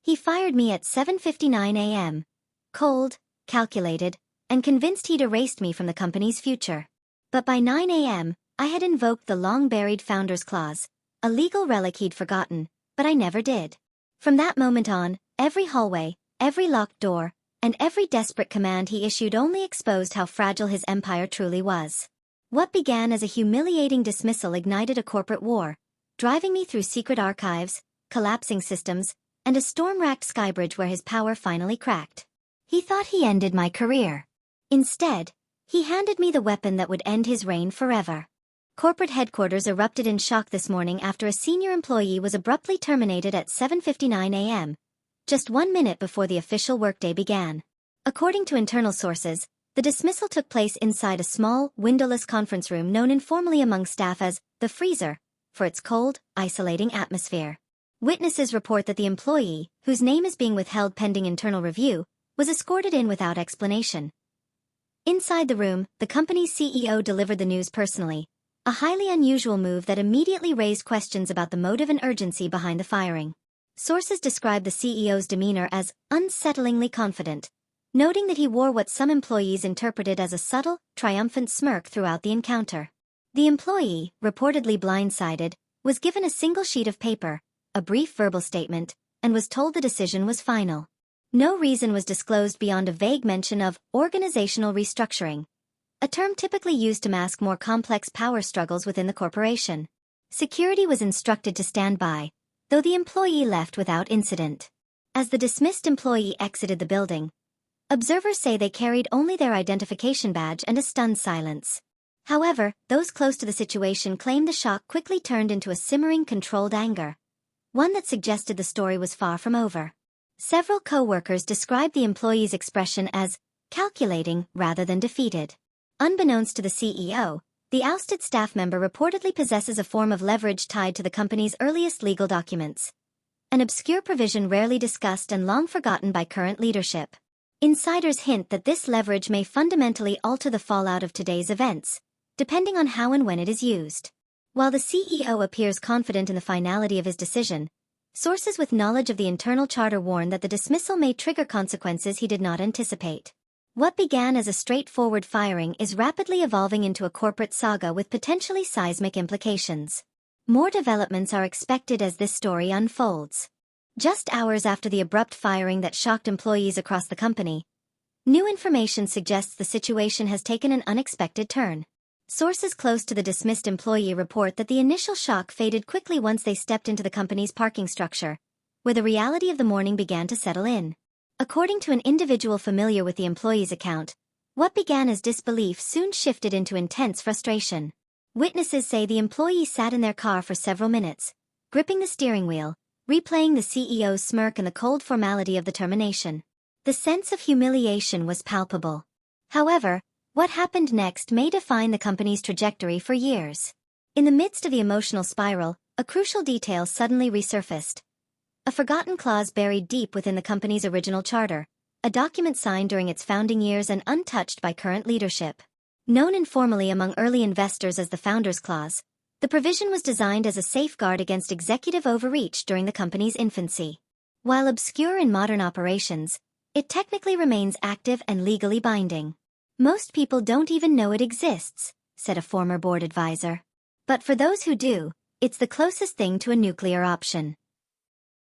He fired me at 7:59 a.m. Cold, calculated, and convinced he'd erased me from the company's future. But by 9 a.m., I had invoked the long-buried founder's clause, a legal relic he'd forgotten, but I never did. From that moment on, every hallway, every locked door, and every desperate command he issued only exposed how fragile his empire truly was. What began as a humiliating dismissal ignited a corporate war, driving me through secret archives, collapsing systems, and a storm-racked skybridge where his power finally cracked. He thought he ended my career. Instead, he handed me the weapon that would end his reign forever. Corporate headquarters erupted in shock this morning after a senior employee was abruptly terminated at 7:59 a.m., just 1 minute before the official workday began. According to internal sources, the dismissal took place inside a small, windowless conference room known informally among staff as the freezer, for its cold, isolating atmosphere. Witnesses report that the employee, whose name is being withheld pending internal review, was escorted in without explanation. Inside the room, the company's CEO delivered the news personally, a highly unusual move that immediately raised questions about the motive and urgency behind the firing. Sources describe the CEO's demeanor as unsettlingly confident, noting that he wore what some employees interpreted as a subtle, triumphant smirk throughout the encounter. The employee, reportedly blindsided, was given a single sheet of paper, a brief verbal statement, and was told the decision was final. No reason was disclosed beyond a vague mention of organizational restructuring, a term typically used to mask more complex power struggles within the corporation. Security was instructed to stand by, though the employee left without incident. As the dismissed employee exited the building, observers say they carried only their identification badge and a stunned silence. However, those close to the situation claim the shock quickly turned into a simmering, controlled anger, one that suggested the story was far from over. Several co-workers described the employee's expression as calculating rather than defeated. Unbeknownst to the CEO, the ousted staff member reportedly possesses a form of leverage tied to the company's earliest legal documents, an obscure provision rarely discussed and long forgotten by current leadership. Insiders hint that this leverage may fundamentally alter the fallout of today's events, depending on how and when it is used. While the CEO appears confident in the finality of his decision, sources with knowledge of the internal charter warn that the dismissal may trigger consequences he did not anticipate. What began as a straightforward firing is rapidly evolving into a corporate saga with potentially seismic implications. More developments are expected as this story unfolds. Just hours after the abrupt firing that shocked employees across the company, new information suggests the situation has taken an unexpected turn. Sources close to the dismissed employee report that the initial shock faded quickly once they stepped into the company's parking structure, where the reality of the morning began to settle in. According to an individual familiar with the employee's account, what began as disbelief soon shifted into intense frustration. Witnesses say the employee sat in their car for several minutes, gripping the steering wheel, replaying the CEO's smirk and the cold formality of the termination. The sense of humiliation was palpable. However, what happened next may define the company's trajectory for years. In the midst of the emotional spiral, a crucial detail suddenly resurfaced. A forgotten clause buried deep within the company's original charter, a document signed during its founding years and untouched by current leadership. Known informally among early investors as the Founder's Clause, the provision was designed as a safeguard against executive overreach during the company's infancy. While obscure in modern operations, it technically remains active and legally binding. Most people don't even know it exists, said a former board advisor. But for those who do, it's the closest thing to a nuclear option.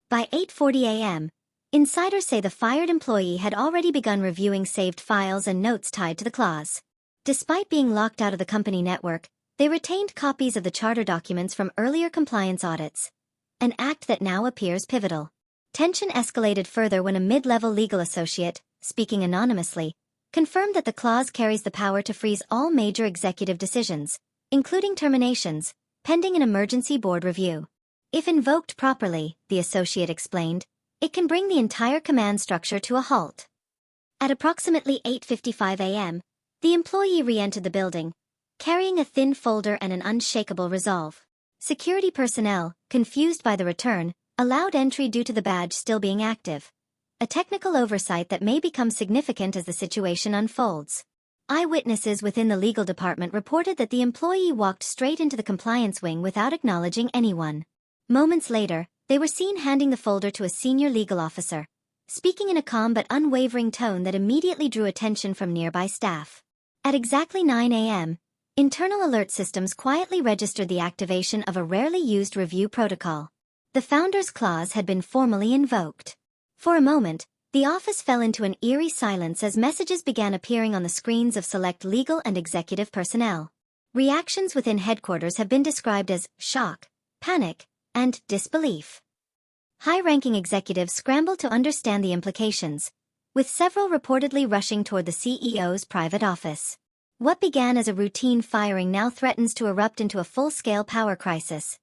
By 8:40 a.m., insiders say the fired employee had already begun reviewing saved files and notes tied to the clause. Despite being locked out of the company network, they retained copies of the charter documents from earlier compliance audits, an act that now appears pivotal. Tension escalated further when a mid-level legal associate, speaking anonymously, confirmed that the clause carries the power to freeze all major executive decisions, including terminations, pending an emergency board review. If invoked properly, the associate explained, it can bring the entire command structure to a halt. At approximately 8:55 a.m., the employee re-entered the building, carrying a thin folder and an unshakable resolve. Security personnel, confused by the return, allowed entry due to the badge still being active, a technical oversight that may become significant as the situation unfolds. Eyewitnesses within the legal department reported that the employee walked straight into the compliance wing without acknowledging anyone. Moments later, They were seen handing the folder to a senior legal officer, speaking in a calm but unwavering tone that immediately drew attention from nearby staff. At exactly 9 a.m., internal alert systems quietly registered the activation of a rarely used review protocol. The Founders Clause had been formally invoked. For a moment, the office fell into an eerie silence as messages began appearing on the screens of select legal and executive personnel. Reactions within headquarters have been described as shock, panic, and disbelief. High-ranking executives scrambled to understand the implications, with several reportedly rushing toward the CEO's private office. What began as a routine firing now threatens to erupt into a full-scale power crisis,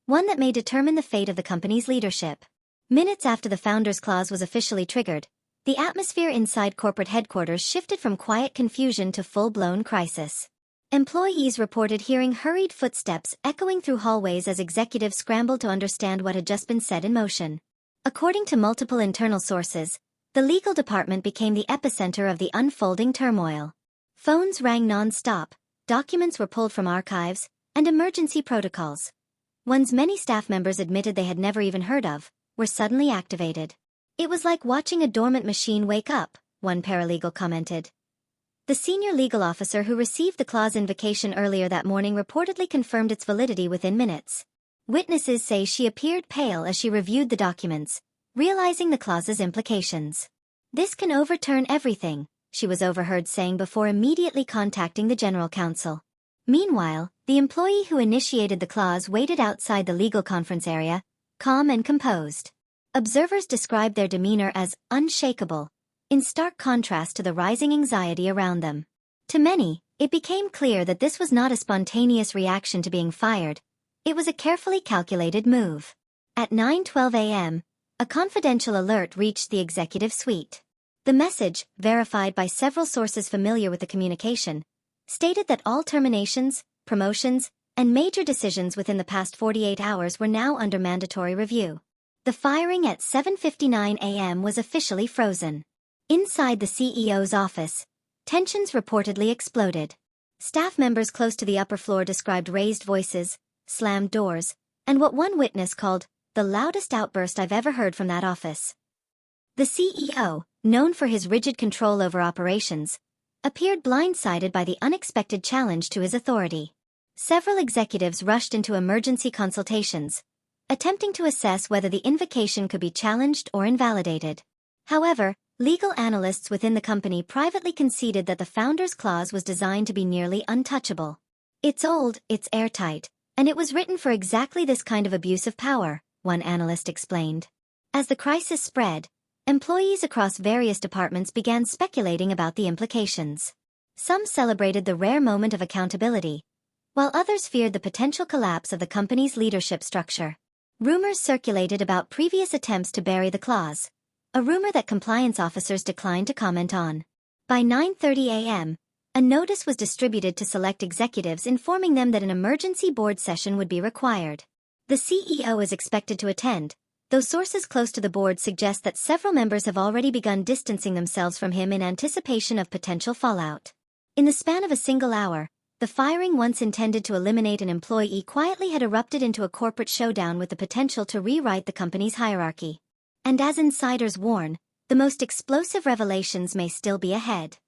one that may determine the fate of the company's leadership. Minutes after the Founders Clause was officially triggered, the atmosphere inside corporate headquarters shifted from quiet confusion to full-blown crisis. Employees reported hearing hurried footsteps echoing through hallways as executives scrambled to understand what had just been set in motion. According to multiple internal sources, the legal department became the epicenter of the unfolding turmoil. Phones rang non-stop, documents were pulled from archives, and emergency protocols, ones many staff members admitted they had never even heard of, were suddenly activated. It was like watching a dormant machine wake up, one paralegal commented. The senior legal officer who received the clause invocation earlier that morning reportedly confirmed its validity within minutes. Witnesses say she appeared pale as she reviewed the documents, realizing the clause's implications. "This can overturn everything," she was overheard saying before immediately contacting the general counsel. Meanwhile, the employee who initiated the clause waited outside the legal conference area, calm and composed. Observers described their demeanor as unshakable, in stark contrast to the rising anxiety around them. To many, it became clear that this was not a spontaneous reaction to being fired. It was a carefully calculated move. At 9:12 a.m., a confidential alert reached the executive suite. The message, verified by several sources familiar with the communication, stated that all terminations, promotions, and major decisions within the past 48 hours were now under mandatory review. The firing at 7:59 a.m. was officially frozen. Inside the CEO's office, tensions reportedly exploded. Staff members close to the upper floor described raised voices, slammed doors, and what one witness called the loudest outburst I've ever heard from that office. The CEO, known for his rigid control over operations, appeared blindsided by the unexpected challenge to his authority. Several executives rushed into emergency consultations, attempting to assess whether the invocation could be challenged or invalidated. However, legal analysts within the company privately conceded that the Founders Clause was designed to be nearly untouchable. "It's old, it's airtight, and it was written for exactly this kind of abuse of power," one analyst explained. As the crisis spread, employees across various departments began speculating about the implications. Some celebrated the rare moment of accountability, while others feared the potential collapse of the company's leadership structure. Rumors circulated about previous attempts to bury the clause, a rumor that compliance officers declined to comment on. By 9:30 a.m., a notice was distributed to select executives informing them that an emergency board session would be required. The CEO is expected to attend, though sources close to the board suggest that several members have already begun distancing themselves from him in anticipation of potential fallout. In the span of a single hour, the firing once intended to eliminate an employee quietly had erupted into a corporate showdown with the potential to rewrite the company's hierarchy. And as insiders warn, the most explosive revelations may still be ahead.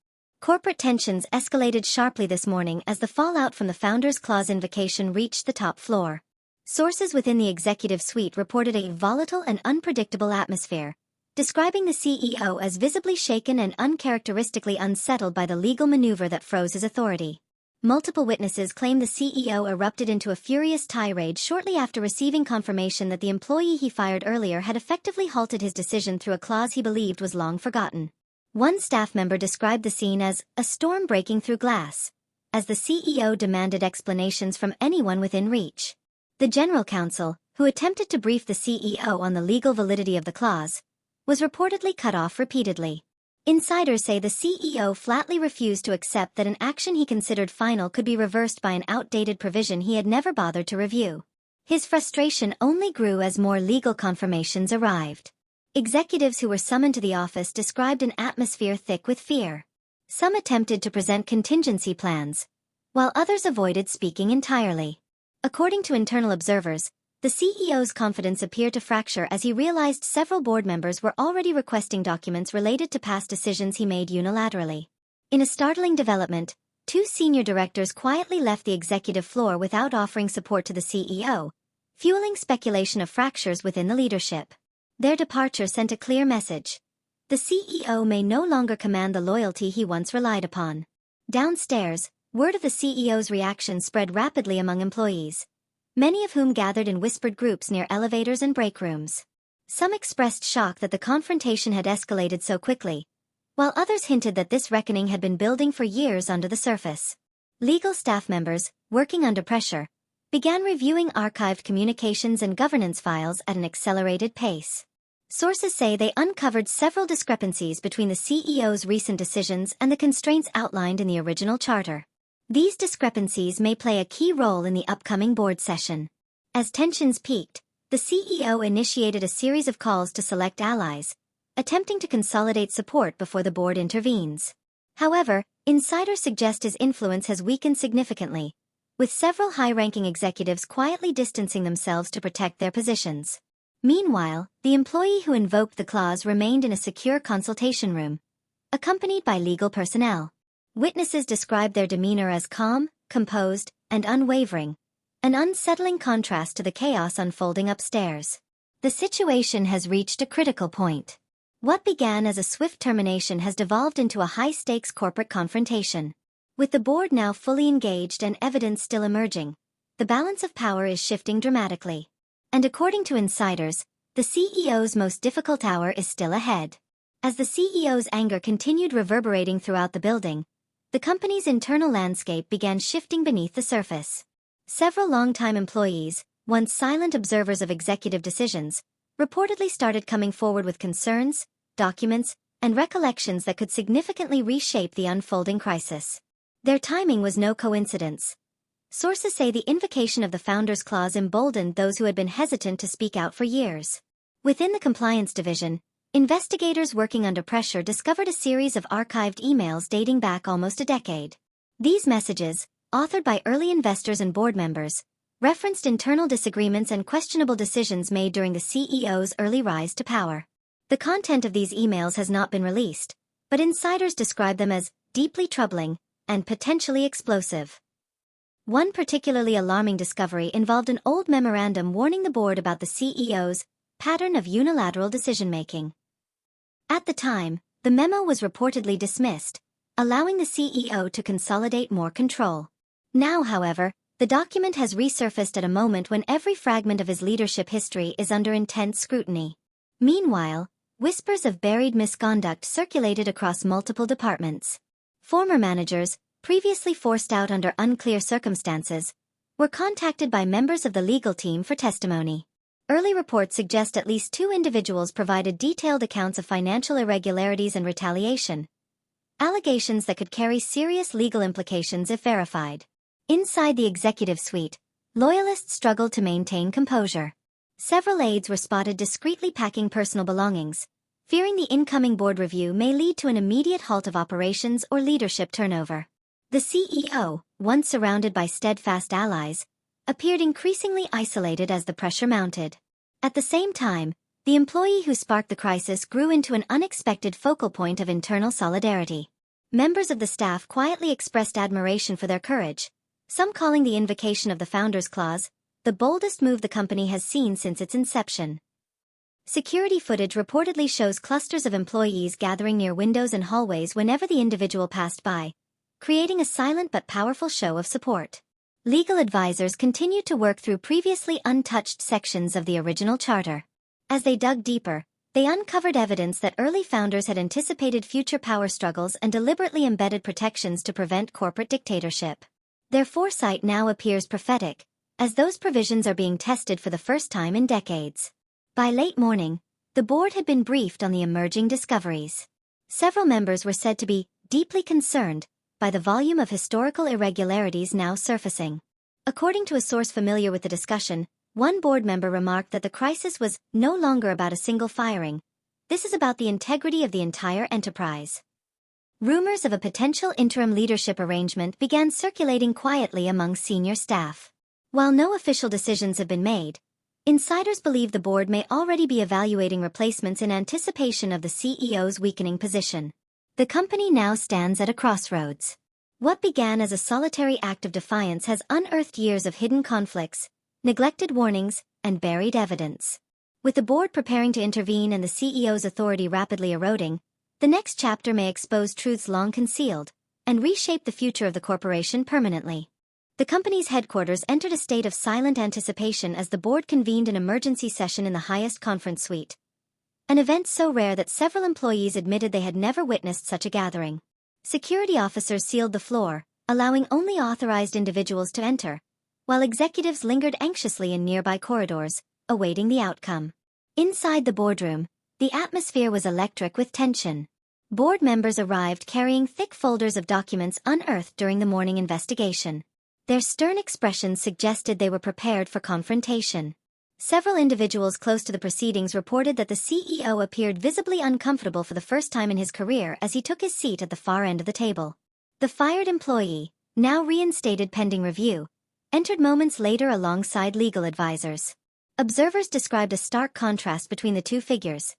Corporate tensions escalated sharply this morning as the fallout from the Founders Clause invocation reached the top floor. Sources within the executive suite reported a volatile and unpredictable atmosphere, describing the CEO as visibly shaken and uncharacteristically unsettled by the legal maneuver that froze his authority. Multiple witnesses claim the CEO erupted into a furious tirade shortly after receiving confirmation that the employee he fired earlier had effectively halted his decision through a clause he believed was long forgotten. One staff member described the scene as a storm breaking through glass, as the CEO demanded explanations from anyone within reach. The general counsel, who attempted to brief the CEO on the legal validity of the clause, was reportedly cut off repeatedly. Insiders say the CEO flatly refused to accept that an action he considered final could be reversed by an outdated provision he had never bothered to review. His frustration only grew as more legal confirmations arrived. Executives who were summoned to the office described an atmosphere thick with fear. Some attempted to present contingency plans, while others avoided speaking entirely. According to internal observers, The CEO's confidence appeared to fracture as he realized several board members were already requesting documents related to past decisions he made unilaterally. In a startling development, two senior directors quietly left the executive floor without offering support to the CEO, fueling speculation of fractures within the leadership. Their departure sent a clear message. The CEO may no longer command the loyalty he once relied upon. Downstairs, word of the CEO's reaction spread rapidly among employees, many of whom gathered in whispered groups near elevators and break rooms. Some expressed shock that the confrontation had escalated so quickly, while others hinted that this reckoning had been building for years under the surface. Legal staff members, working under pressure, began reviewing archived communications and governance files at an accelerated pace. Sources say they uncovered several discrepancies between the CEO's recent decisions and the constraints outlined in the original charter. These discrepancies may play a key role in the upcoming board session. As tensions peaked, the CEO initiated a series of calls to select allies, attempting to consolidate support before the board intervenes. However, insiders suggest his influence has weakened significantly, with several high-ranking executives quietly distancing themselves to protect their positions. Meanwhile, the employee who invoked the clause remained in a secure consultation room, accompanied by legal personnel. Witnesses described their demeanor as calm, composed, and unwavering, an unsettling contrast to the chaos unfolding upstairs. The situation has reached a critical point. What began as a swift termination has devolved into a high-stakes corporate confrontation. With the board now fully engaged and evidence still emerging, the balance of power is shifting dramatically. And according to insiders, the CEO's most difficult hour is still ahead. As the CEO's anger continued reverberating throughout the building, the company's internal landscape began shifting beneath the surface. Several longtime employees, once silent observers of executive decisions, reportedly started coming forward with concerns, documents, and recollections that could significantly reshape the unfolding crisis. Their timing was no coincidence. Sources say the invocation of the Founders Clause emboldened those who had been hesitant to speak out for years. Within the compliance division, investigators working under pressure discovered a series of archived emails dating back almost a decade. These messages, authored by early investors and board members, referenced internal disagreements and questionable decisions made during the CEO's early rise to power. The content of these emails has not been released, but insiders describe them as deeply troubling and potentially explosive. One particularly alarming discovery involved an old memorandum warning the board about the CEO's pattern of unilateral decision-making. At the time, the memo was reportedly dismissed, allowing the CEO to consolidate more control. Now, however, the document has resurfaced at a moment when every fragment of his leadership history is under intense scrutiny. Meanwhile, whispers of buried misconduct circulated across multiple departments. Former managers, previously forced out under unclear circumstances, were contacted by members of the legal team for testimony. Early reports suggest at least two individuals provided detailed accounts of financial irregularities and retaliation, allegations that could carry serious legal implications if verified. Inside the executive suite, loyalists struggled to maintain composure. Several aides were spotted discreetly packing personal belongings, fearing the incoming board review may lead to an immediate halt of operations or leadership turnover. The CEO, once surrounded by steadfast allies, appeared increasingly isolated as the pressure mounted. At the same time, the employee who sparked the crisis grew into an unexpected focal point of internal solidarity. Members of the staff quietly expressed admiration for their courage, some calling the invocation of the Founders Clause the boldest move the company has seen since its inception. Security footage reportedly shows clusters of employees gathering near windows and hallways whenever the individual passed by, creating a silent but powerful show of support. Legal advisors continued to work through previously untouched sections of the original charter. As they dug deeper, they uncovered evidence that early founders had anticipated future power struggles and deliberately embedded protections to prevent corporate dictatorship. Their foresight now appears prophetic, as those provisions are being tested for the first time in decades. By late morning, the board had been briefed on the emerging discoveries. Several members were said to be deeply concerned by the volume of historical irregularities now surfacing. According to a source familiar with the discussion, one board member remarked that the crisis was no longer about a single firing. This is about the integrity of the entire enterprise. Rumors of a potential interim leadership arrangement began circulating quietly among senior staff. While no official decisions have been made, Insiders believe the board may already be evaluating replacements in anticipation of the CEO's weakening position. The company now stands at a crossroads. What began as a solitary act of defiance has unearthed years of hidden conflicts, neglected warnings, and buried evidence. With the board preparing to intervene and the CEO's authority rapidly eroding, the next chapter may expose truths long concealed and reshape the future of the corporation permanently. The company's headquarters entered a state of silent anticipation as the board convened an emergency session in the highest conference suite. An event so rare that several employees admitted they had never witnessed such a gathering. Security officers sealed the floor, allowing only authorized individuals to enter, while executives lingered anxiously in nearby corridors, awaiting the outcome. Inside the boardroom, the atmosphere was electric with tension. Board members arrived carrying thick folders of documents unearthed during the morning investigation. Their stern expressions suggested they were prepared for confrontation. Several individuals close to the proceedings reported that the CEO appeared visibly uncomfortable for the first time in his career as he took his seat at the far end of the table. The fired employee, now reinstated pending review, entered moments later alongside legal advisors. Observers described a stark contrast between the two figures.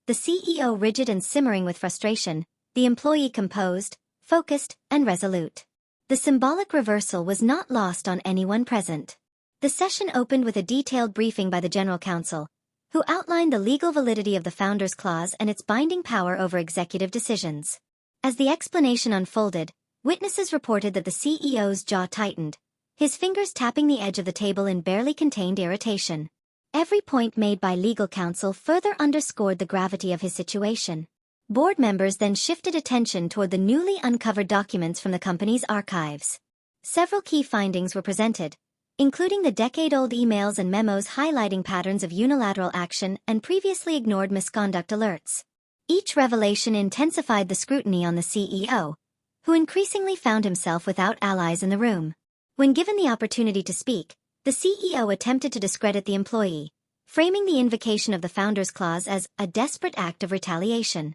The CEO rigid and simmering with frustration, the employee composed, focused, and resolute. The symbolic reversal was not lost on anyone present. The session opened with a detailed briefing by the General Counsel, who outlined the legal validity of the Founders Clause and its binding power over executive decisions. As the explanation unfolded, witnesses reported that the CEO's jaw tightened, his fingers tapping the edge of the table in barely contained irritation. Every point made by legal counsel further underscored the gravity of his situation. Board members then shifted attention toward the newly uncovered documents from the company's archives. Several key findings were presented, including the decade-old emails and memos highlighting patterns of unilateral action and previously ignored misconduct alerts. Each revelation intensified the scrutiny on the CEO, who increasingly found himself without allies in the room. When given the opportunity to speak, the CEO attempted to discredit the employee, framing the invocation of the Founders Clause as a desperate act of retaliation.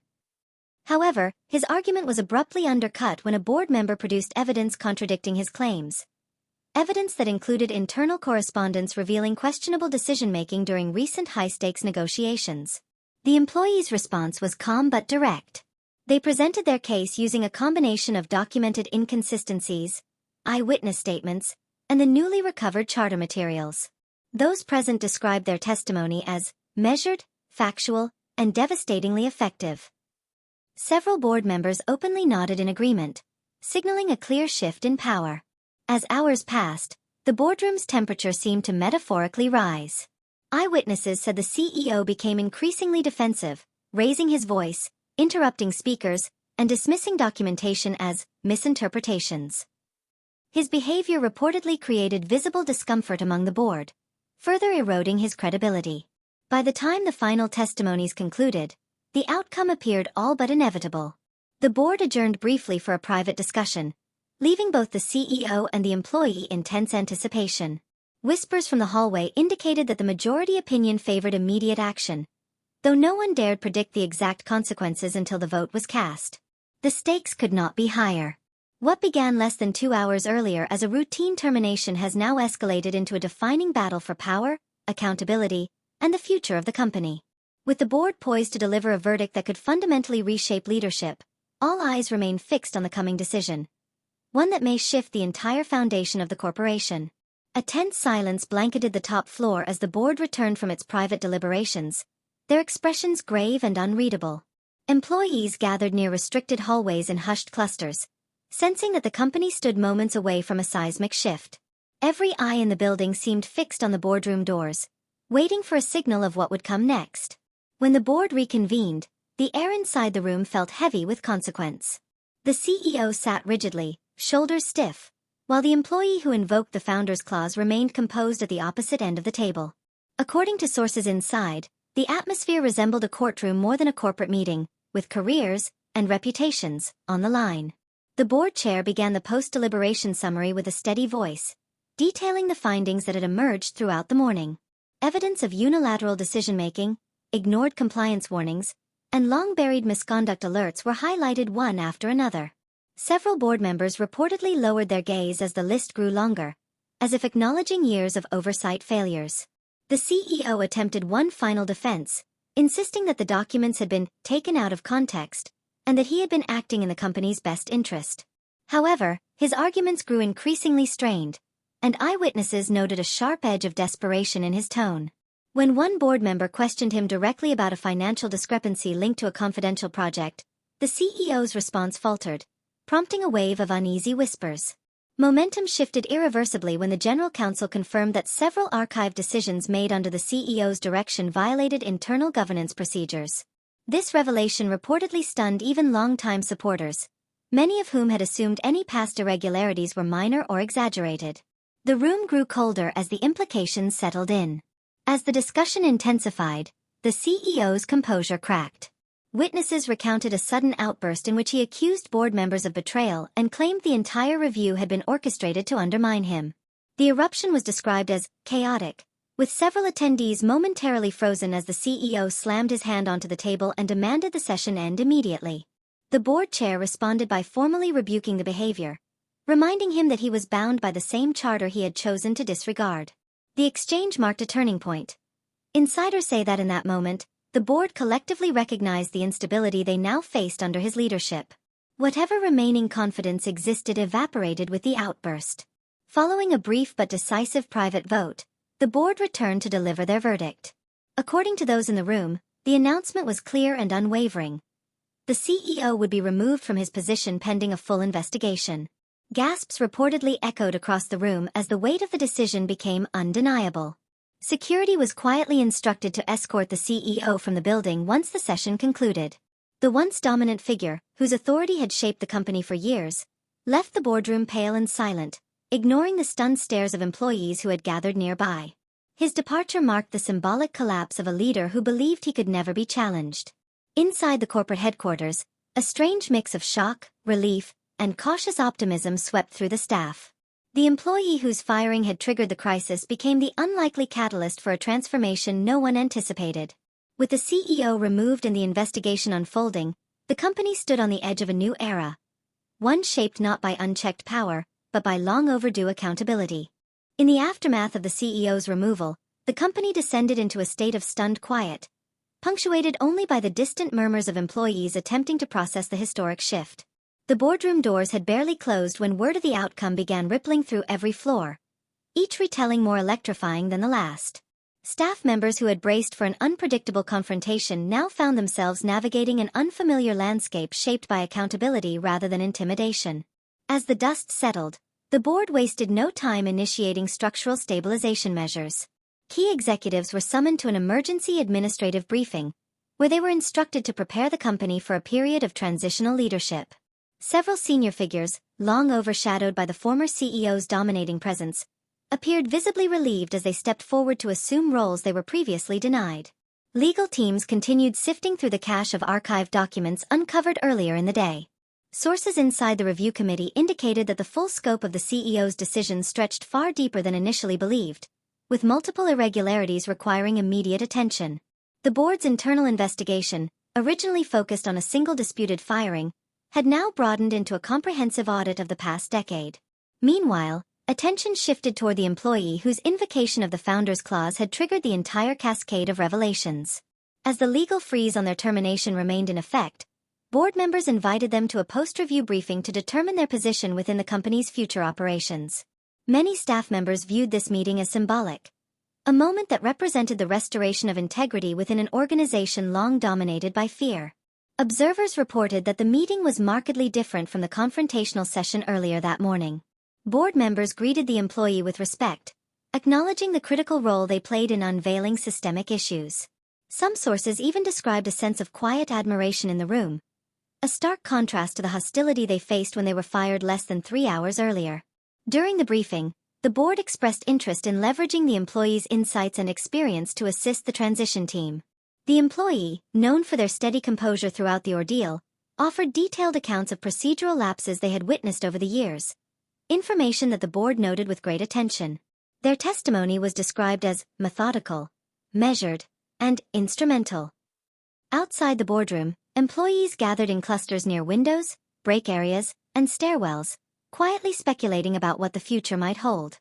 However, his argument was abruptly undercut when a board member produced evidence contradicting his claims. Evidence that included internal correspondence revealing questionable decision-making during recent high-stakes negotiations. The employee's response was calm but direct. They presented their case using a combination of documented inconsistencies, eyewitness statements, and the newly recovered charter materials. Those present described their testimony as measured, factual, and devastatingly effective. Several board members openly nodded in agreement, signaling a clear shift in power. As hours passed, the boardroom's temperature seemed to metaphorically rise. Eyewitnesses said the CEO became increasingly defensive, raising his voice, interrupting speakers, and dismissing documentation as misinterpretations. His behavior reportedly created visible discomfort among the board, further eroding his credibility. By the time the final testimonies concluded, the outcome appeared all but inevitable. The board adjourned briefly for a private discussion, leaving both the CEO and the employee in tense anticipation. Whispers from the hallway indicated that the majority opinion favored immediate action, though no one dared predict the exact consequences until the vote was cast. The stakes could not be higher. What began less than 2 hours earlier as a routine termination has now escalated into a defining battle for power, accountability, and the future of the company. With the board poised to deliver a verdict that could fundamentally reshape leadership, all eyes remain fixed on the coming decision, one that may shift the entire foundation of the corporation. A tense silence blanketed the top floor as the board returned from its private deliberations, their expressions grave and unreadable. Employees gathered near restricted hallways in hushed clusters, sensing that the company stood moments away from a seismic shift. Every eye in the building seemed fixed on the boardroom doors, waiting for a signal of what would come next. When the board reconvened, the air inside the room felt heavy with consequence. The CEO sat rigidly, shoulders stiff, while the employee who invoked the Founders Clause remained composed at the opposite end of the table. According to sources inside, the atmosphere resembled a courtroom more than a corporate meeting, with careers and reputations on the line. The board chair began the post-deliberation summary with a steady voice, detailing the findings that had emerged throughout the morning. Evidence of unilateral decision-making, ignored compliance warnings, and long-buried misconduct alerts were highlighted one after another. Several board members reportedly lowered their gaze as the list grew longer, as if acknowledging years of oversight failures. The CEO attempted one final defense, insisting that the documents had been taken out of context and that he had been acting in the company's best interest. However, his arguments grew increasingly strained, and eyewitnesses noted a sharp edge of desperation in his tone. When one board member questioned him directly about a financial discrepancy linked to a confidential project, the CEO's response faltered, prompting a wave of uneasy whispers. Momentum shifted irreversibly when the General Counsel confirmed that several archived decisions made under the CEO's direction violated internal governance procedures. This revelation reportedly stunned even longtime supporters, many of whom had assumed any past irregularities were minor or exaggerated. The room grew colder as the implications settled in. As the discussion intensified, the CEO's composure cracked. Witnesses recounted a sudden outburst in which he accused board members of betrayal and claimed the entire review had been orchestrated to undermine him. The eruption was described as chaotic, with several attendees momentarily frozen as the CEO slammed his hand onto the table and demanded the session end immediately. The board chair responded by formally rebuking the behavior, reminding him that he was bound by the same charter he had chosen to disregard. The exchange marked a turning point. Insiders say that in that moment, the board collectively recognized the instability they now faced under his leadership. Whatever remaining confidence existed evaporated with the outburst. Following a brief but decisive private vote, the board returned to deliver their verdict. According to those in the room, the announcement was clear and unwavering. The CEO would be removed from his position pending a full investigation. Gasps reportedly echoed across the room as the weight of the decision became undeniable. Security was quietly instructed to escort the CEO from the building once the session concluded. The once dominant figure, whose authority had shaped the company for years, left the boardroom pale and silent, ignoring the stunned stares of employees who had gathered nearby. His departure marked the symbolic collapse of a leader who believed he could never be challenged. Inside the corporate headquarters, a strange mix of shock, relief, and cautious optimism swept through the staff. The employee whose firing had triggered the crisis became the unlikely catalyst for a transformation no one anticipated. With the CEO removed and the investigation unfolding, the company stood on the edge of a new era. One shaped not by unchecked power, but by long overdue accountability. In the aftermath of the CEO's removal, the company descended into a state of stunned quiet, punctuated only by the distant murmurs of employees attempting to process the historic shift. The boardroom doors had barely closed when word of the outcome began rippling through every floor, each retelling more electrifying than the last. Staff members who had braced for an unpredictable confrontation now found themselves navigating an unfamiliar landscape shaped by accountability rather than intimidation. As the dust settled, the board wasted no time initiating structural stabilization measures. Key executives were summoned to an emergency administrative briefing, where they were instructed to prepare the company for a period of transitional leadership. Several senior figures, long overshadowed by the former CEO's dominating presence, appeared visibly relieved as they stepped forward to assume roles they were previously denied. Legal teams continued sifting through the cache of archived documents uncovered earlier in the day. Sources inside the review committee indicated that the full scope of the CEO's decision stretched far deeper than initially believed, with multiple irregularities requiring immediate attention. The board's internal investigation, originally focused on a single disputed firing, had now broadened into a comprehensive audit of the past decade. Meanwhile, attention shifted toward the employee whose invocation of the Founders Clause had triggered the entire cascade of revelations. As the legal freeze on their termination remained in effect, board members invited them to a post-review briefing to determine their position within the company's future operations. Many staff members viewed this meeting as symbolic, a moment that represented the restoration of integrity within an organization long dominated by fear. Observers reported that the meeting was markedly different from the confrontational session earlier that morning. Board members greeted the employee with respect, acknowledging the critical role they played in unveiling systemic issues. Some sources even described a sense of quiet admiration in the room, a stark contrast to the hostility they faced when they were fired less than 3 hours earlier. During the briefing, the board expressed interest in leveraging the employee's insights and experience to assist the transition team. The employee, known for their steady composure throughout the ordeal, offered detailed accounts of procedural lapses they had witnessed over the years, information that the board noted with great attention. Their testimony was described as methodical, measured, and instrumental. Outside the boardroom, employees gathered in clusters near windows, break areas, and stairwells, quietly speculating about what the future might hold.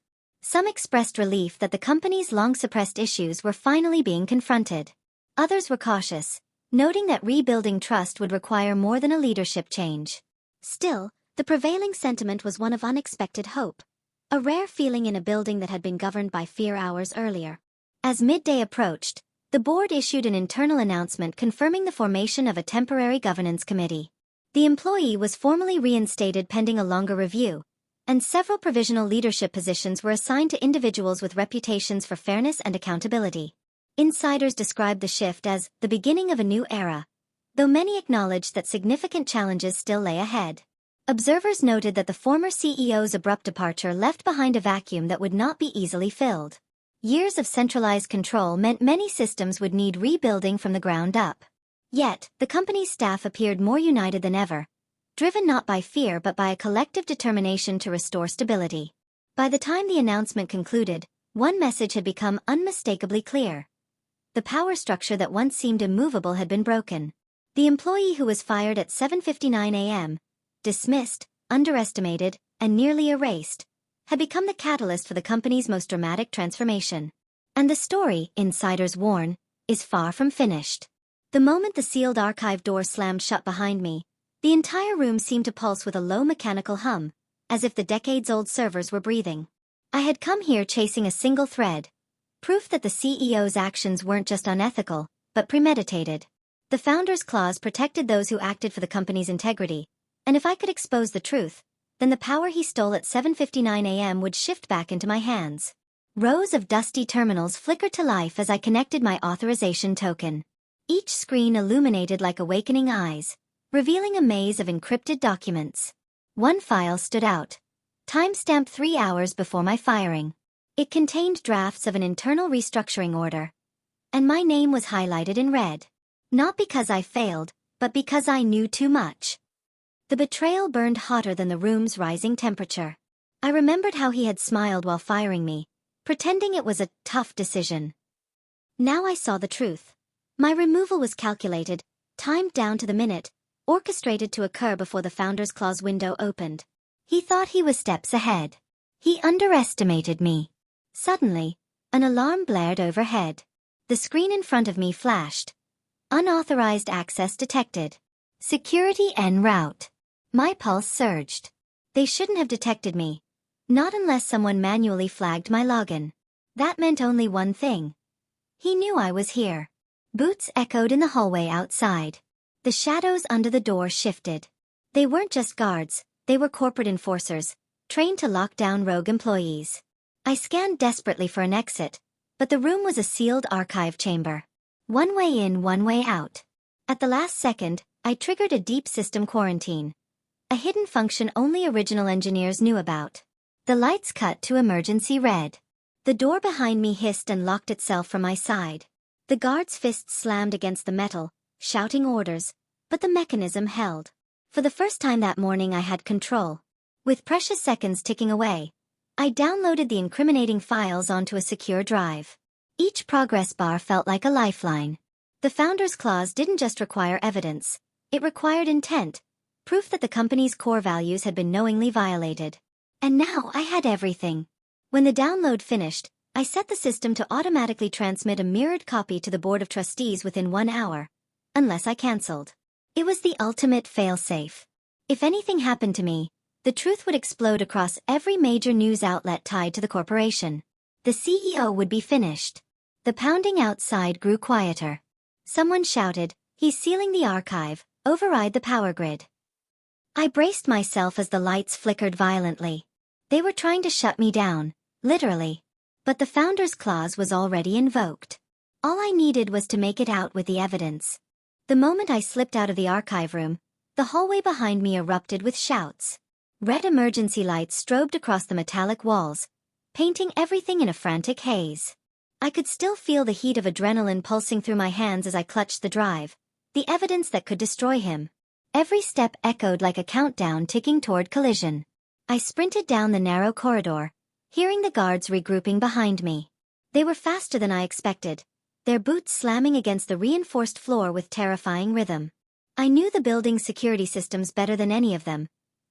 Some expressed relief that the company's long-suppressed issues were finally being confronted. Others were cautious, noting that rebuilding trust would require more than a leadership change. Still, the prevailing sentiment was one of unexpected hope, a rare feeling in a building that had been governed by fear hours earlier. As midday approached, the board issued an internal announcement confirming the formation of a temporary governance committee. The employee was formally reinstated pending a longer review, and several provisional leadership positions were assigned to individuals with reputations for fairness and accountability. Insiders described the shift as the beginning of a new era, though many acknowledged that significant challenges still lay ahead. Observers noted that the former CEO's abrupt departure left behind a vacuum that would not be easily filled. Years of centralized control meant many systems would need rebuilding from the ground up. Yet, the company's staff appeared more united than ever, driven not by fear but by a collective determination to restore stability. By the time the announcement concluded, one message had become unmistakably clear. The power structure that once seemed immovable had been broken. The employee who was fired at 7:59 a.m., dismissed, underestimated, and nearly erased, had become the catalyst for the company's most dramatic transformation. And the story, insiders warn, is far from finished. The moment the sealed archive door slammed shut behind me, the entire room seemed to pulse with a low mechanical hum, as if the decades-old servers were breathing. I had come here chasing a single thread, proof that the CEO's actions weren't just unethical, but premeditated. The founder's clause protected those who acted for the company's integrity, and if I could expose the truth, then the power he stole at 7:59 a.m. would shift back into my hands. Rows of dusty terminals flickered to life as I connected my authorization token. Each screen illuminated like awakening eyes, revealing a maze of encrypted documents. One file stood out, timestamped 3 hours before my firing. It contained drafts of an internal restructuring order, and my name was highlighted in red. Not because I failed, but because I knew too much. The betrayal burned hotter than the room's rising temperature. I remembered how he had smiled while firing me, pretending it was a tough decision. Now I saw the truth. My removal was calculated, timed down to the minute, orchestrated to occur before the founder's clause window opened. He thought he was steps ahead. He underestimated me. Suddenly, an alarm blared overhead. The screen in front of me flashed. Unauthorized access detected. Security en route. My pulse surged. They shouldn't have detected me. Not unless someone manually flagged my login. That meant only one thing. He knew I was here. Boots echoed in the hallway outside. The shadows under the door shifted. They weren't just guards, they were corporate enforcers, trained to lock down rogue employees. I scanned desperately for an exit, but the room was a sealed archive chamber. One way in, one way out. At the last second, I triggered a deep system quarantine. A hidden function only original engineers knew about. The lights cut to emergency red. The door behind me hissed and locked itself from my side. The guard's fists slammed against the metal, shouting orders, but the mechanism held. For the first time that morning I had control. With precious seconds ticking away, I downloaded the incriminating files onto a secure drive. Each progress bar felt like a lifeline. The founder's clause didn't just require evidence, it required intent, proof that the company's core values had been knowingly violated. And now I had everything. When the download finished, I set the system to automatically transmit a mirrored copy to the Board of Trustees within 1 hour. Unless I cancelled. It was the ultimate fail-safe. If anything happened to me, the truth would explode across every major news outlet tied to the corporation. The CEO would be finished. The pounding outside grew quieter. Someone shouted, "He's sealing the archive, override the power grid." I braced myself as the lights flickered violently. They were trying to shut me down, literally. But the founder's clause was already invoked. All I needed was to make it out with the evidence. The moment I slipped out of the archive room, the hallway behind me erupted with shouts. Red emergency lights strobed across the metallic walls, painting everything in a frantic haze. I could still feel the heat of adrenaline pulsing through my hands as I clutched the drive, the evidence that could destroy him. Every step echoed like a countdown ticking toward collision. I sprinted down the narrow corridor, hearing the guards regrouping behind me. They were faster than I expected, their boots slamming against the reinforced floor with terrifying rhythm. I knew the building's security systems better than any of them,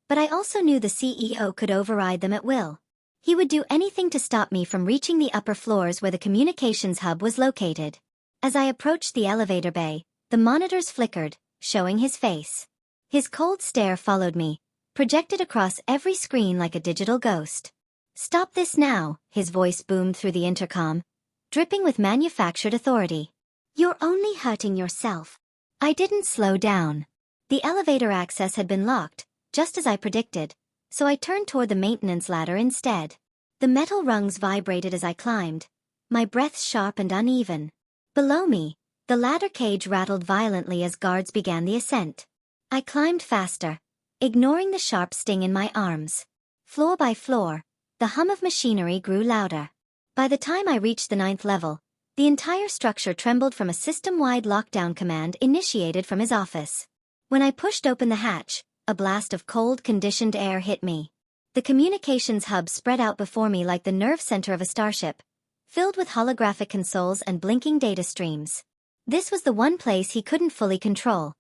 but I also knew the CEO could override them at will. He would do anything to stop me from reaching the upper floors where the communications hub was located. As I approached the elevator bay, the monitors flickered, showing his face. His cold stare followed me, projected across every screen like a digital ghost. "Stop this now," his voice boomed through the intercom, dripping with manufactured authority. "You're only hurting yourself." I didn't slow down. The elevator access had been locked, just as I predicted, so I turned toward the maintenance ladder instead. The metal rungs vibrated as I climbed, my breath sharp and uneven. Below me, the ladder cage rattled violently as guards began the ascent. I climbed faster, ignoring the sharp sting in my arms. Floor by floor, the hum of machinery grew louder. By the time I reached the 9th level, the entire structure trembled from a system-wide lockdown command initiated from his office. When I pushed open the hatch, a blast of cold, conditioned air hit me. The communications hub spread out before me like the nerve center of a starship, filled with holographic consoles and blinking data streams. This was the one place he couldn't fully control,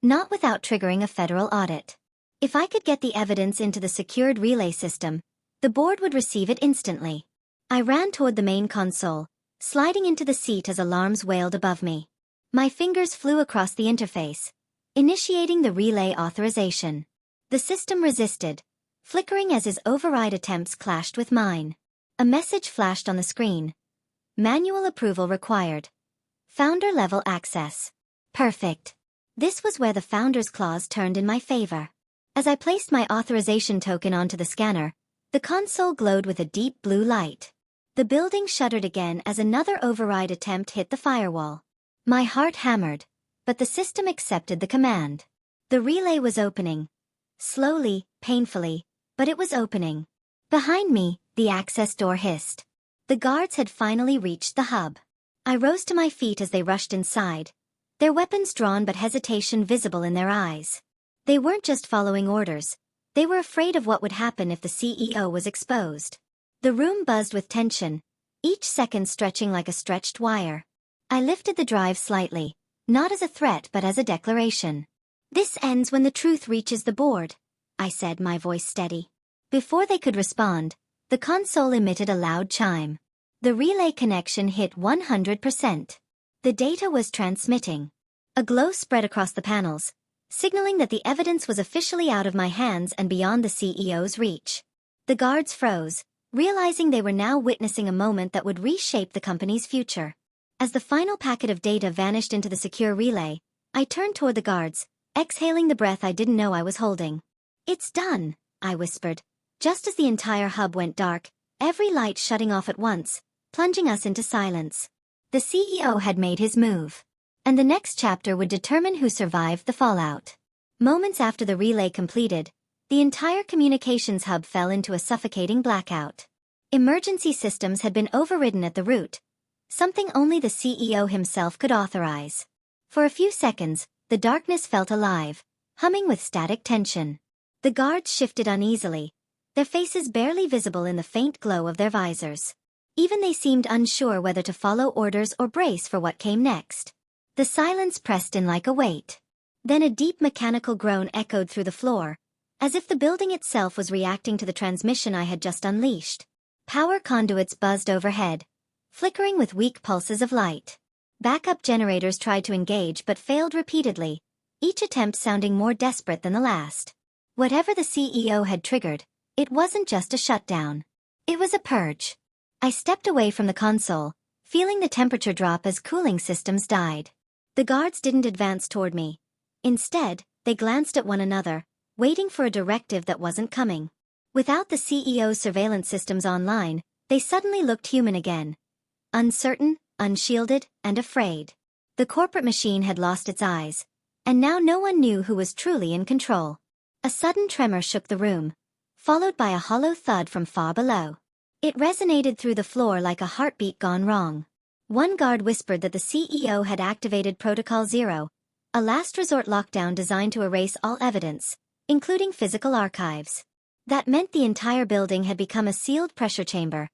not without triggering a federal audit. If I could get the evidence into the secured relay system, the board would receive it instantly. I ran toward the main console, sliding into the seat as alarms wailed above me. My fingers flew across the interface, initiating the relay authorization. The system resisted, flickering as his override attempts clashed with mine. A message flashed on the screen. "Manual approval required. Founder-level access." Perfect. This was where the Founder's Clause turned in my favor. As I placed my authorization token onto the scanner, the console glowed with a deep blue light. The building shuddered again as another override attempt hit the firewall. My heart hammered, but the system accepted the command. The relay was opening. Slowly, painfully, but it was opening. Behind me, the access door hissed. The guards had finally reached the hub. I rose to my feet as they rushed inside, their weapons drawn but hesitation visible in their eyes. They weren't just following orders. They were afraid of what would happen if the CEO was exposed. The room buzzed with tension, each second stretching like a stretched wire. I lifted the drive slightly, not as a threat but as a declaration. "This ends when the truth reaches the board," I said, my voice steady. Before they could respond, the console emitted a loud chime. The relay connection hit 100%. The data was transmitting. A glow spread across the panels, signaling that the evidence was officially out of my hands and beyond the CEO's reach. The guards froze, realizing they were now witnessing a moment that would reshape the company's future. As the final packet of data vanished into the secure relay, I turned toward the guards, exhaling the breath I didn't know I was holding. "It's done," I whispered, just as the entire hub went dark, every light shutting off at once, plunging us into silence. The CEO had made his move, and the next chapter would determine who survived the fallout. Moments after the relay completed, the entire communications hub fell into a suffocating blackout. Emergency systems had been overridden at the root, something only the CEO himself could authorize. For a few seconds, the darkness felt alive, humming with static tension. The guards shifted uneasily, their faces barely visible in the faint glow of their visors. Even they seemed unsure whether to follow orders or brace for what came next. The silence pressed in like a weight. Then a deep mechanical groan echoed through the floor, as if the building itself was reacting to the transmission I had just unleashed. Power conduits buzzed overhead, flickering with weak pulses of light. Backup generators tried to engage but failed repeatedly, each attempt sounding more desperate than the last. Whatever the CEO had triggered, it wasn't just a shutdown. It was a purge. I stepped away from the console, feeling the temperature drop as cooling systems died. The guards didn't advance toward me. Instead, they glanced at one another, waiting for a directive that wasn't coming. Without the CEO's surveillance systems online, they suddenly looked human again. Uncertain, unshielded, and afraid. The corporate machine had lost its eyes, and now no one knew who was truly in control. A sudden tremor shook the room, followed by a hollow thud from far below. It resonated through the floor like a heartbeat gone wrong. One guard whispered that the CEO had activated Protocol Zero, a last resort lockdown designed to erase all evidence, including physical archives. That meant the entire building had become a sealed pressure chamber,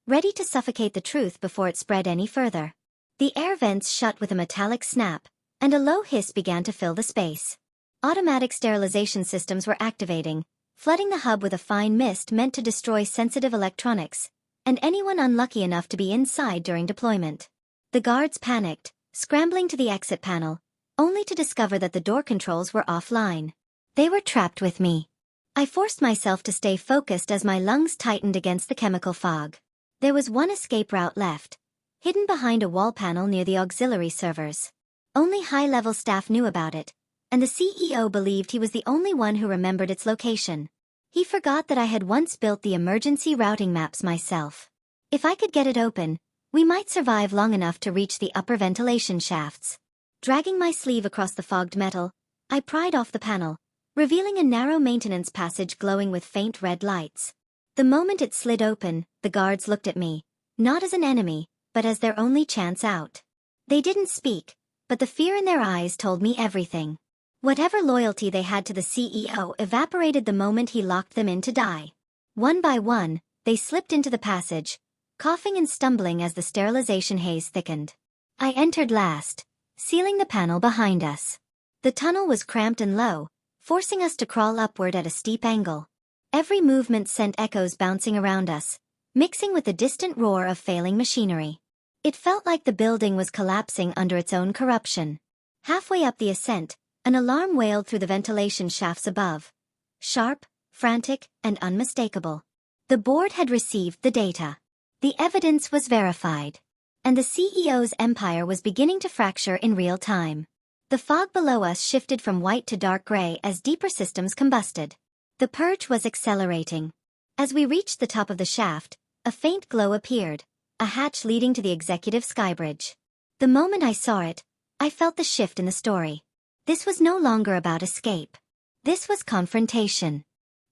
ready to suffocate the truth before it spread any further. The air vents shut with a metallic snap, and a low hiss began to fill the space. Automatic sterilization systems were activating, flooding the hub with a fine mist meant to destroy sensitive electronics, and anyone unlucky enough to be inside during deployment. The guards panicked, scrambling to the exit panel, only to discover that the door controls were offline. They were trapped with me. I forced myself to stay focused as my lungs tightened against the chemical fog. There was one escape route left, hidden behind a wall panel near the auxiliary servers. Only high-level staff knew about it, and the CEO believed he was the only one who remembered its location. He forgot that I had once built the emergency routing maps myself. If I could get it open, we might survive long enough to reach the upper ventilation shafts. Dragging my sleeve across the fogged metal, I pried off the panel, revealing a narrow maintenance passage glowing with faint red lights. The moment it slid open, the guards looked at me, not as an enemy, but as their only chance out. They didn't speak, but the fear in their eyes told me everything. Whatever loyalty they had to the CEO evaporated the moment he locked them in to die. One by one, they slipped into the passage, coughing and stumbling as the sterilization haze thickened. I entered last, sealing the panel behind us. The tunnel was cramped and low, forcing us to crawl upward at a steep angle. Every movement sent echoes bouncing around us, mixing with the distant roar of failing machinery. It felt like the building was collapsing under its own corruption. Halfway up the ascent, an alarm wailed through the ventilation shafts above. Sharp, frantic, and unmistakable. The board had received the data. The evidence was verified. And the CEO's empire was beginning to fracture in real time. The fog below us shifted from white to dark gray as deeper systems combusted. The purge was accelerating. As we reached the top of the shaft, a faint glow appeared, a hatch leading to the executive skybridge. The moment I saw it, I felt the shift in the story. This was no longer about escape. This was confrontation.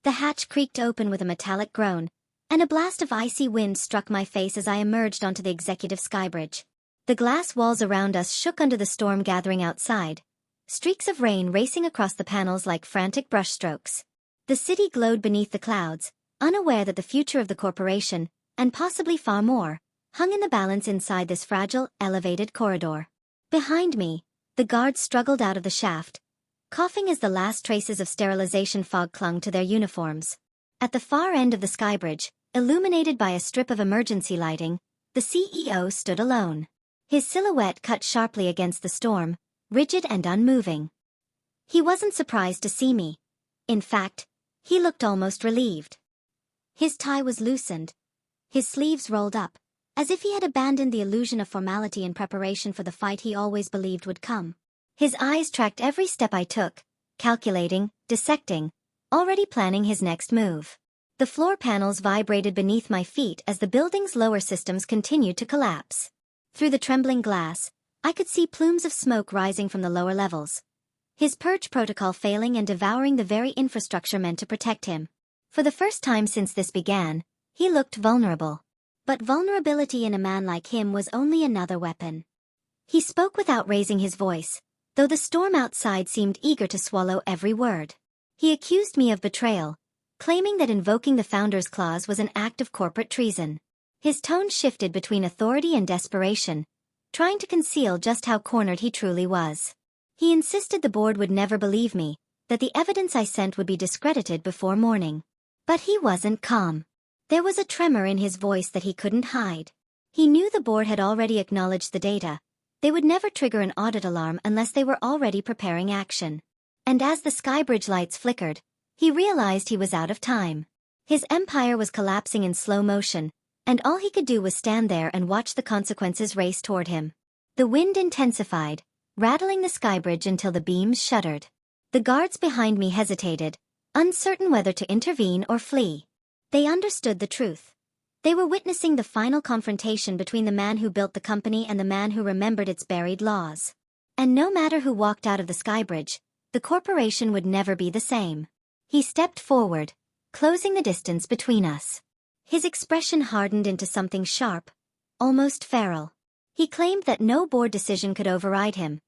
The hatch creaked open with a metallic groan, and a blast of icy wind struck my face as I emerged onto the executive skybridge. The glass walls around us shook under the storm gathering outside, streaks of rain racing across the panels like frantic brushstrokes. The city glowed beneath the clouds, unaware that the future of the corporation, and possibly far more, hung in the balance inside this fragile, elevated corridor. Behind me, the guards struggled out of the shaft, coughing as the last traces of sterilization fog clung to their uniforms. At the far end of the skybridge, illuminated by a strip of emergency lighting, the CEO stood alone. His silhouette cut sharply against the storm, rigid and unmoving. He wasn't surprised to see me. In fact, he looked almost relieved. His tie was loosened, his sleeves rolled up, as if he had abandoned the illusion of formality in preparation for the fight he always believed would come. His eyes tracked every step I took, calculating, dissecting, already planning his next move. The floor panels vibrated beneath my feet as the building's lower systems continued to collapse. Through the trembling glass, I could see plumes of smoke rising from the lower levels. His purge protocol failing and devouring the very infrastructure meant to protect him. For the first time since this began, he looked vulnerable. But vulnerability in a man like him was only another weapon. He spoke without raising his voice, though the storm outside seemed eager to swallow every word. He accused me of betrayal, claiming that invoking the Founder's Clause was an act of corporate treason. His tone shifted between authority and desperation, trying to conceal just how cornered he truly was. He insisted the board would never believe me, that the evidence I sent would be discredited before morning. But he wasn't calm. There was a tremor in his voice that he couldn't hide. He knew the board had already acknowledged the data. They would never trigger an audit alarm unless they were already preparing action. And as the skybridge lights flickered, he realized he was out of time. His empire was collapsing in slow motion, and all he could do was stand there and watch the consequences race toward him. The wind intensified, rattling the skybridge until the beams shuddered. The guards behind me hesitated, uncertain whether to intervene or flee. They understood the truth. They were witnessing the final confrontation between the man who built the company and the man who remembered its buried laws. And no matter who walked out of the skybridge, the corporation would never be the same. He stepped forward, closing the distance between us. His expression hardened into something sharp, almost feral. He claimed that no board decision could override him.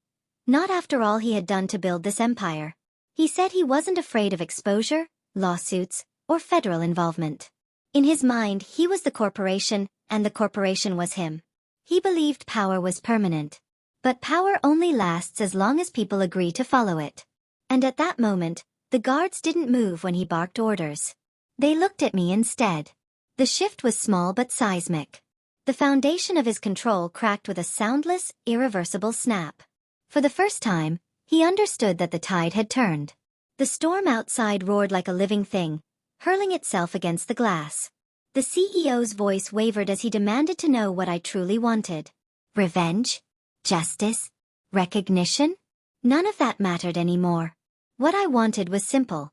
Not after all he had done to build this empire. He said he wasn't afraid of exposure, lawsuits, or federal involvement. In his mind, he was the corporation, and the corporation was him. He believed power was permanent. But power only lasts as long as people agree to follow it. And at that moment, The guards didn't move when he barked orders. They looked at me instead. The shift was small but seismic. The foundation of his control cracked with a soundless, irreversible snap. For the first time, he understood that the tide had turned. The storm outside roared like a living thing, hurling itself against the glass. The CEO's voice wavered as he demanded to know what I truly wanted. Revenge? Justice? Recognition? None of that mattered anymore. What I wanted was simple.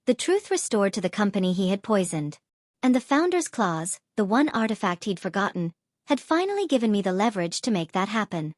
The truth restored to the company he had poisoned. And the Founder's Clause, the one artifact he'd forgotten, had finally given me the leverage to make that happen.